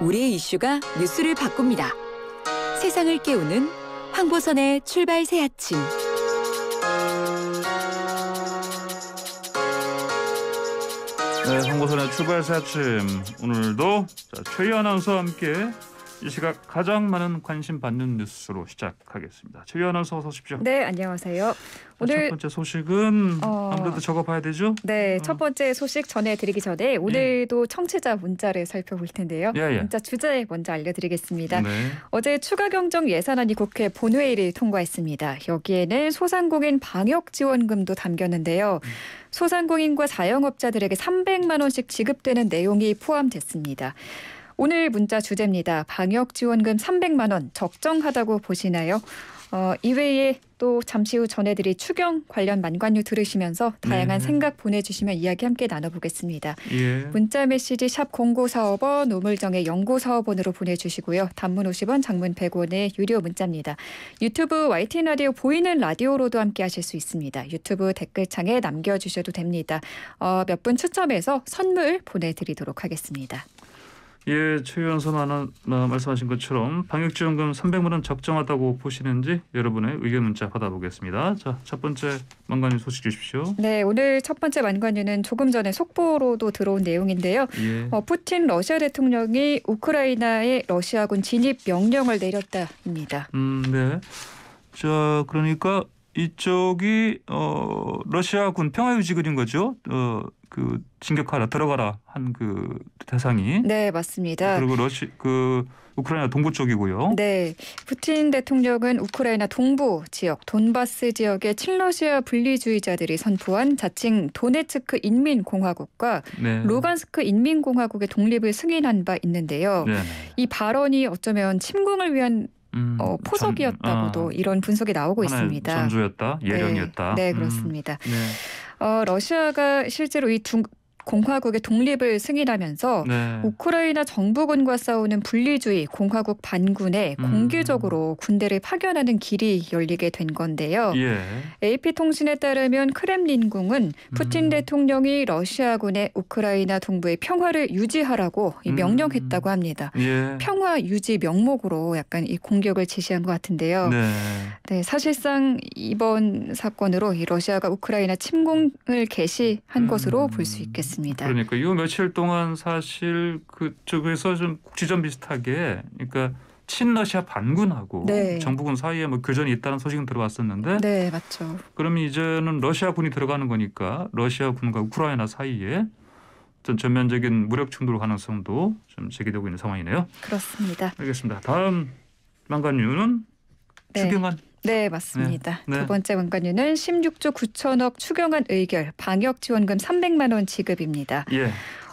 우리의 이슈가 뉴스를 바꿉니다. 세상을 깨우는 황보선의 출발 새 아침. 네, 황보선의 출발 새 아침. 오늘도 최희 아나운서와 함께 이 시각 가장 많은 관심 받는 뉴스로 시작하겠습니다. 최희 아나운서 어서 오십시오. 네, 안녕하세요. 오늘 첫 번째 소식은 아무래도 적어봐야 되죠? 네, 첫 번째 소식 전해드리기 전에 오늘도 청취자 문자를 살펴볼 텐데요. 문자 주제 먼저 알려드리겠습니다. 네. 어제 추가 경정 예산안이 국회 본회의를 통과했습니다. 여기에는 소상공인 방역지원금도 담겼는데요. 소상공인과 자영업자들에게 300만 원씩 지급되는 내용이 포함됐습니다. 오늘 문자 주제입니다. 방역지원금 300만 원 적정하다고 보시나요? 이외에 또 잠시 후 전해드릴 추경 관련 만관유 들으시면서 다양한 생각 보내주시면 이야기 함께 나눠보겠습니다. 문자 메시지 샵 0945번 우물정의 연구사업원으로 보내주시고요. 단문 50원, 장문 100원의 유료 문자입니다. 유튜브 YTN 라디오 보이는 라디오로도 함께 하실 수 있습니다. 유튜브 댓글창에 남겨주셔도 됩니다. 몇 분 추첨해서 선물 보내드리도록 하겠습니다. 예, 최 의원서 말씀하신 것처럼 방역지원금 300만 원 적정하다고 보시는지 여러분의 의견 문자 받아보겠습니다. 자, 첫 번째 만관유 소식 주십시오. 네, 오늘 첫 번째 만관유는 조금 전에 속보로도 들어온 내용인데요. 푸틴 러시아 대통령이 우크라이나에 러시아군 진입 명령을 내렸다입니다. 네. 자, 그러니까 이쪽이 러시아군 평화유지 그린 거죠. 그 진격하라 들어가라 한 그 대상이. 네, 맞습니다. 그리고 우크라이나 동부 쪽이고요. 네, 푸틴 대통령은 우크라이나 동부 지역 돈바스 지역의 친러시아 분리주의자들이 선포한 자칭 도네츠크 인민공화국과 루간스크 인민공화국의 독립을 승인한 바 있는데요. 이 발언이 어쩌면 침공을 위한 포석이었다고도 이런 분석이 나오고 있습니다. 전조였다, 예령이었다. 네, 그렇습니다. 러시아가 실제로 이 두 공화국의 독립을 승인하면서 우크라이나 정부군과 싸우는 분리주의 공화국 반군에 공개적으로 군대를 파견하는 길이 열리게 된 건데요. AP통신에 따르면 크렘린궁은 푸틴 대통령이 러시아군의 우크라이나 동부의 평화를 유지하라고 명령했다고 합니다. 평화 유지 명목으로 약간 이 공격을 지시한 것 같은데요. 네, 사실상 이번 사건으로 이 러시아가 우크라이나 침공을 개시한 것으로 볼 수 있겠습니다. 그러니까 이 며칠 동안 사실 그쪽에서 좀 국지전 비슷하게 그러니까 친러시아 반군하고 정부군 사이에 뭐 교전이 있다는 소식은 들어왔었는데 네, 맞죠. 그러면 이제는 러시아군이 들어가는 거니까 러시아군과 우크라이나 사이에 어떤 전면적인 무력 충돌 가능성도 좀 제기되고 있는 상황이네요. 그렇습니다. 알겠습니다. 다음 만관유는 추경안. 네, 맞습니다. 두 번째 만관유는 16조 9천억 추경안 의결 방역지원금 300만 원 지급입니다.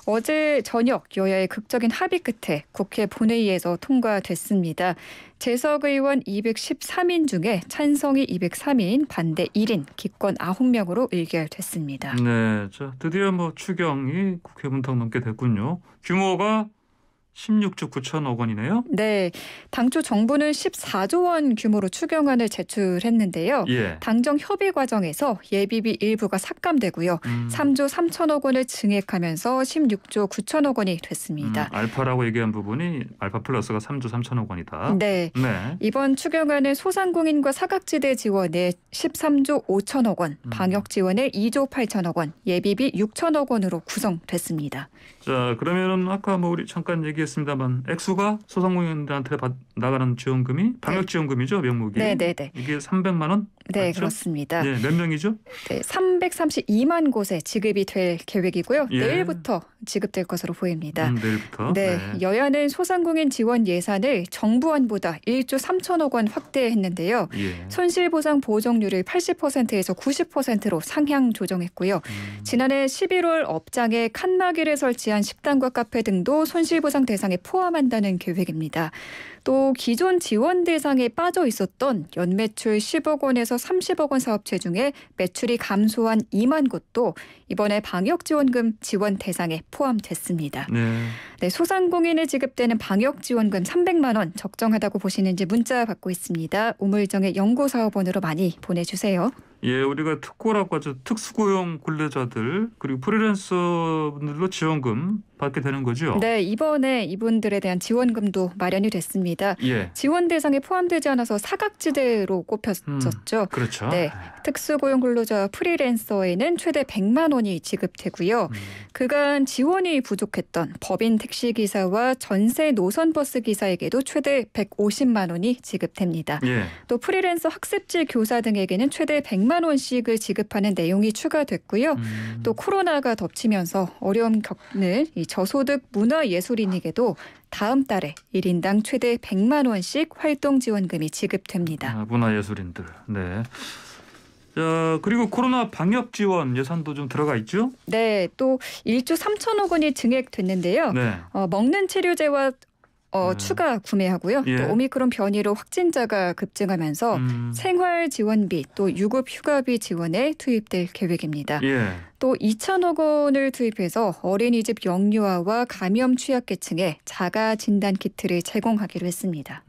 어제 저녁 여야의 극적인 합의 끝에 국회 본회의에서 통과됐습니다. 재석 의원 213인 중에 찬성이 203인, 반대 1인, 기권 9명으로 의결됐습니다. 네, 자, 드디어 추경이 국회 문턱 넘게 됐군요. 규모가 16조 9천억 원이네요. 네, 당초 정부는 14조 원 규모로 추경안을 제출했는데요. 당정 협의 과정에서 예비비 일부가 삭감되고요. 3조 3천억 원을 증액하면서 16조 9천억 원이 됐습니다. 알파라고 얘기한 부분이 알파 플러스가 3조 3천억 원이다. 네. 이번 추경안은 소상공인과 사각지대 지원에 13조 5천억 원, 방역 지원에 2조 8천억 원, 예비비 6천억 원으로 구성됐습니다. 자, 그러면은 아까 우리 잠깐 얘기했습니다만 액수가 소상공인들한테 나가는 지원금이 방역지원금이죠, 명목이. 네네네. 이게 300만 원? 네, 맞죠? 그렇습니다. 몇 명이죠? 네, 332만 곳에 지급이 될 계획이고요. 내일부터 지급될 것으로 보입니다. 내일부터. 네, 여야는 소상공인 지원 예산을 정부안보다 1조 3천억 원 확대했는데요. 손실보상 보정률을 80%에서 90%로 상향 조정했고요. 지난해 11월 업장에 칸막이를 설치한 식당과 카페 등도 손실보상 대상에 포함한다는 계획입니다. 또 기존 지원 대상에 빠져 있었던 연매출 10억 원에서 30억 원 사업체 중에 매출이 감소한 2만 곳도 이번에 방역지원금 지원 대상에 포함됐습니다. 네, 소상공인에 지급되는 방역지원금 300만 원 적정하다고 보시는지 문자 받고 있습니다. 우물정의 연구사업원으로 많이 보내주세요. 예, 우리가 특고라고 하죠. 특수고용 근로자들 그리고 프리랜서분들도 지원금 받게 되는 거죠. 네, 이번에 이분들에 대한 지원금도 마련이 됐습니다. 예, 지원 대상에 포함되지 않아서 사각지대로 꼽혔었죠. 그렇죠. 네, 특수고용 근로자 프리랜서에는 최대 100만 원이 지급되고요. 그간 지원이 부족했던 법인 택시기사와 전세 노선버스 기사에게도 최대 150만 원이 지급됩니다. 예, 또 프리랜서 학습지 교사 등에게는 최대 100만 원씩을 지급하는 내용이 추가됐고요. 또 코로나가 덮치면서 어려움 겪는 이 저소득 문화예술인에게도 다음 달에 1인당 최대 100만 원씩 활동 지원금이 지급됩니다. 문화예술인들. 네. 자, 그리고 코로나 방역 지원 예산도 좀 들어가 있죠? 네, 또 1조 3천억 원이 증액됐는데요. 네. 먹는 치료제와 추가 구매하고요. 예. 또 오미크론 변이로 확진자가 급증하면서 생활 지원비 또 유급 휴가비 지원에 투입될 계획입니다. 예. 또 2천억 원을 투입해서 어린이집 영유아와 감염 취약계층에 자가 진단 키트를 제공하기로 했습니다.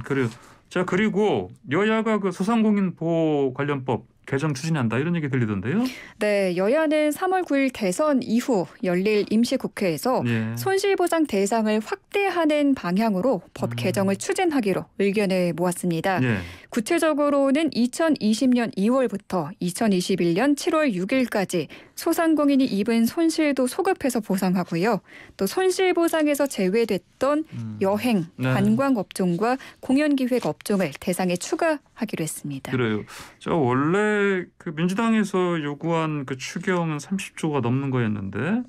그래요. 자, 그리고 여야가 그 소상공인 보호 관련법 개정 추진한다 이런 얘기 들리던데요. 네, 여야는 3월 9일 대선 이후 열릴 임시국회에서 예. 손실보상 대상을 확대하는 방향으로 법 개정을 추진하기로 의견을 모았습니다. 예. 구체적으로는 2020년 2월부터 2021년 7월 6일까지 소상공인이 입은 손실도 소급해서 보상하고요. 또 손실보상에서 제외됐던 여행, 네. 관광업종과 공연기획 업종을 대상에 추가하기로 했습니다. 그래요. 저 원래 그 민주당에서 요구한 그 추경은 30조가 넘는 거였는데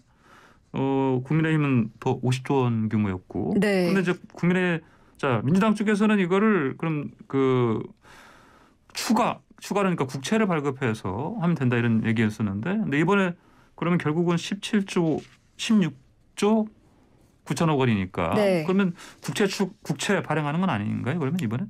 국민의힘은 더 50조 원 규모였고. 네. 근데 이제 민주당 쪽에서는 이거를 그럼 그 추가라니까 국채를 발급해서 하면 된다 이런 얘기였었는데, 근데 이번에 그러면 결국은 17조, 16조 9천억 원이니까. 네. 그러면 국채 발행하는 건 아닌가요? 그러면 이번에?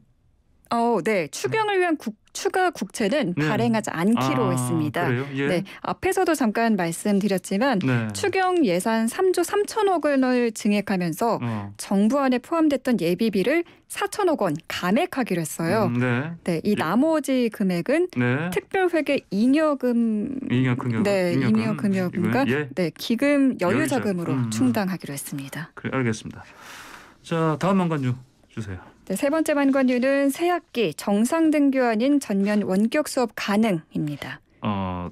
네. 추경을 위한 추가 국채는 네. 발행하지 않기로 했습니다. 그래요? 예. 네, 앞에서도 잠깐 말씀드렸지만 네. 추경 예산 3조 3천억 원을 증액하면서 정부안에 포함됐던 예비비를 4천억 원 감액하기로 했어요. 네. 네, 이 나머지 금액은 네. 특별회계 잉여금, 잉여금과 예. 네, 기금 여유자금으로 여유자금. 충당하기로 했습니다. 그래, 알겠습니다. 자, 다음 만관주 주세요. 네, 세 번째 만관유는 새학기 정상 등교 아닌 전면 원격 수업 가능입니다.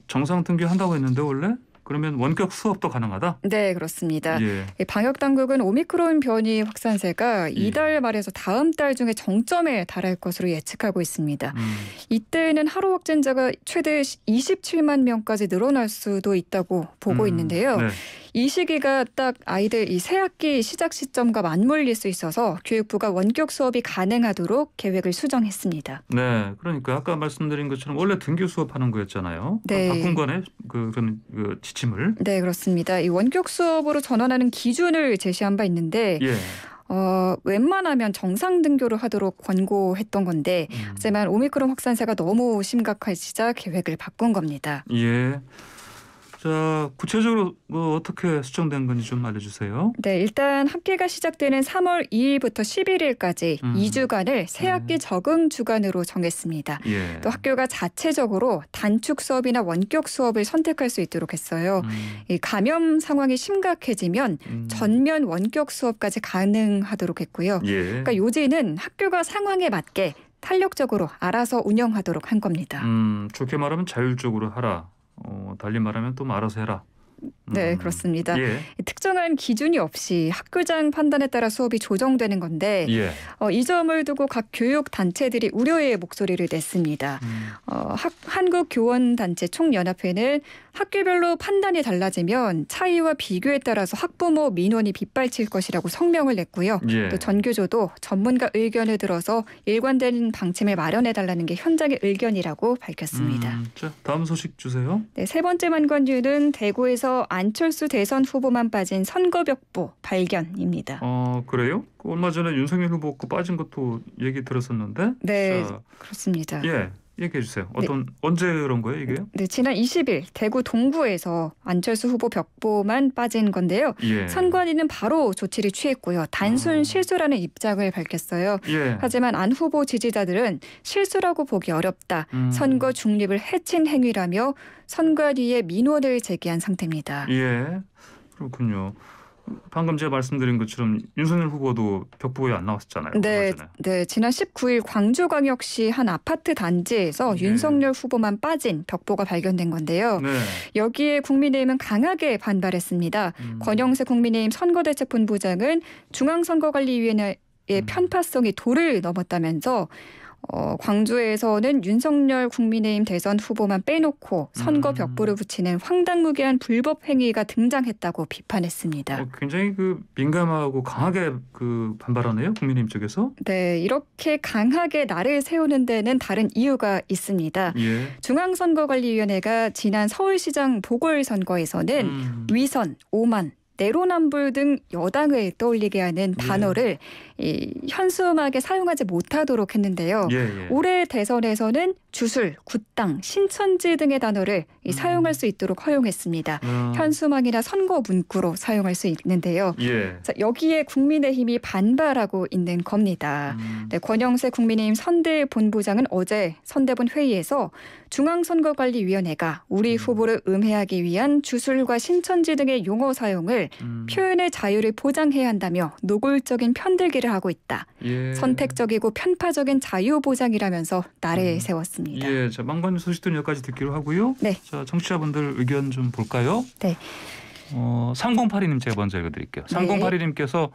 정상 등교 한다고 했는데 원래? 그러면 원격 수업도 가능하다? 네, 그렇습니다. 예. 방역 당국은 오미크론 변이 확산세가 이달 말에서 다음 달 중에 정점에 달할 것으로 예측하고 있습니다. 이때는 하루 확진자가 최대 27만 명까지 늘어날 수도 있다고 보고 있는데요. 네. 이 시기가 딱 아이들 이 새학기 시작 시점과 맞물릴 수 있어서 교육부가 원격 수업이 가능하도록 계획을 수정했습니다. 네, 그러니까 아까 말씀드린 것처럼 원래 등교 수업하는 거였잖아요. 네. 바꾼 거네, 그런 지침을. 네, 그렇습니다. 이 원격 수업으로 전환하는 기준을 제시한 바 있는데 예. 웬만하면 정상 등교를 하도록 권고했던 건데 하지만 오미크론 확산세가 너무 심각해지자 계획을 바꾼 겁니다. 예. 자, 구체적으로 어떻게 수정된 건지 좀 알려주세요. 네, 일단 학기가 시작되는 3월 2일부터 11일까지 2주간을 새학기 적응 주간으로 정했습니다. 예. 또 학교가 자체적으로 단축 수업이나 원격 수업을 선택할 수 있도록 했어요. 이 감염 상황이 심각해지면 전면 원격 수업까지 가능하도록 했고요. 예. 그러니까 요지는 학교가 상황에 맞게 탄력적으로 알아서 운영하도록 한 겁니다. 좋게 말하면 자율적으로 하라. 달리 말하면 또 알아서 해라. 네, 그렇습니다. 예. 특정한 기준이 없이 학교장 판단에 따라 수업이 조정되는 건데 예. 이 점을 두고 각 교육 단체들이 우려의 목소리를 냈습니다. 한국교원단체 총연합회는 학교별로 판단이 달라지면 차이와 비교에 따라서 학부모 민원이 빗발칠 것이라고 성명을 냈고요. 예. 또 전교조도 전문가 의견을 들어서 일관된 방침을 마련해달라는 게 현장의 의견이라고 밝혔습니다. 자, 다음 소식 주세요. 네, 세 번째 만관주는 대구에서 안철수 대선 후보만 빠진 선거벽보 발견입니다. 그래요? 얼마 전에 윤석열 후보 거 빠진 것도 얘기 들었었는데. 네, 자, 그렇습니다. 예. 얘기해 주세요. 언제 그런 거예요, 이게? 네, 지난 20일 대구 동구에서 안철수 후보 벽보만 빠진 건데요. 예. 선관위는 바로 조치를 취했고요. 단순 실수라는 입장을 밝혔어요. 예. 하지만 안 후보 지지자들은 실수라고 보기 어렵다. 선거 중립을 해친 행위라며 선관위에 민원을 제기한 상태입니다. 예. 그렇군요. 방금 제가 말씀드린 것처럼 윤석열 후보도 벽보에 안 나왔었잖아요. 네, 네, 지난 19일 광주광역시 한 아파트 단지에서 윤석열 후보만 빠진 벽보가 발견된 건데요. 네. 여기에 국민의힘은 강하게 반발했습니다. 권영세 국민의힘 선거대책본부장은 중앙선거관리위원회의 편파성이 도를 넘었다면서 광주에서는 윤석열 국민의힘 대선 후보만 빼놓고 선거 벽보를 붙이는 황당무계한 불법 행위가 등장했다고 비판했습니다. 굉장히 민감하고 강하게 반발하네요, 국민의힘 쪽에서. 네, 이렇게 강하게 날을 세우는 데는 다른 이유가 있습니다. 예. 중앙선거관리위원회가 지난 서울시장 보궐선거에서는 위선, 오만, 내로남불 등 여당을 떠올리게 하는 단어를 현수막에 사용하지 못하도록 했는데요. 예. 올해 대선에서는 주술, 굿당, 신천지 등의 단어를 사용할 수 있도록 허용했습니다. 현수막이나 선거 문구로 사용할 수 있는데요. 예. 자, 여기에 국민의힘이 반발하고 있는 겁니다. 네, 권영세 국민의힘 선대본부장은 어제 선대본 회의에서 중앙선거관리위원회가 우리 후보를 음해하기 위한 주술과 신천지 등의 용어 사용을 표현의 자유를 보장해야 한다며 노골적인 편들기를 하고 있다. 예. 선택적이고 편파적인 자유 보장이라면서 날을 세웠습니다. 예, 자, 망관 소식들은 여기까지 듣기로 하고요. 네. 자, 청취자분들 의견 좀 볼까요? 네. 3082님 제가 먼저 읽어드릴게요. 3082님께서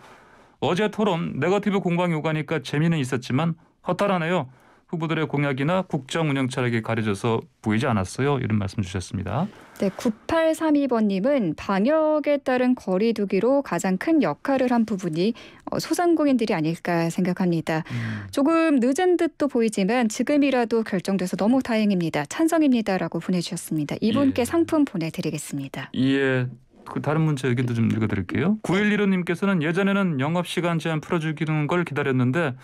어제 토론 네거티브 공방 요구하니까 재미는 있었지만 허탈하네요. 후보들의 공약이나 국정 운영 철학이 가려져서 보이지 않았어요. 이런 말씀 주셨습니다. 네, 9832번님은 방역에 따른 거리 두기로 가장 큰 역할을 한 부분이 소상공인들이 아닐까 생각합니다. 조금 늦은 듯도 보이지만 지금이라도 결정돼서 너무 다행입니다. 찬성입니다라고 보내주셨습니다. 이분께 예. 상품 보내드리겠습니다. 예. 다른 문자 의견도 좀 읽어드릴게요. 9115님께서는 예전에는 영업시간 제한 풀어주기는 걸 기다렸는데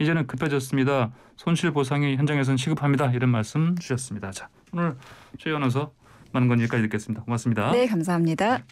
이제는 급해졌습니다. 손실보상이 현장에서는 시급합니다. 이런 말씀 주셨습니다. 자, 오늘 최 아나운서 많은 건 여기까지 듣겠습니다. 고맙습니다. 네, 감사합니다.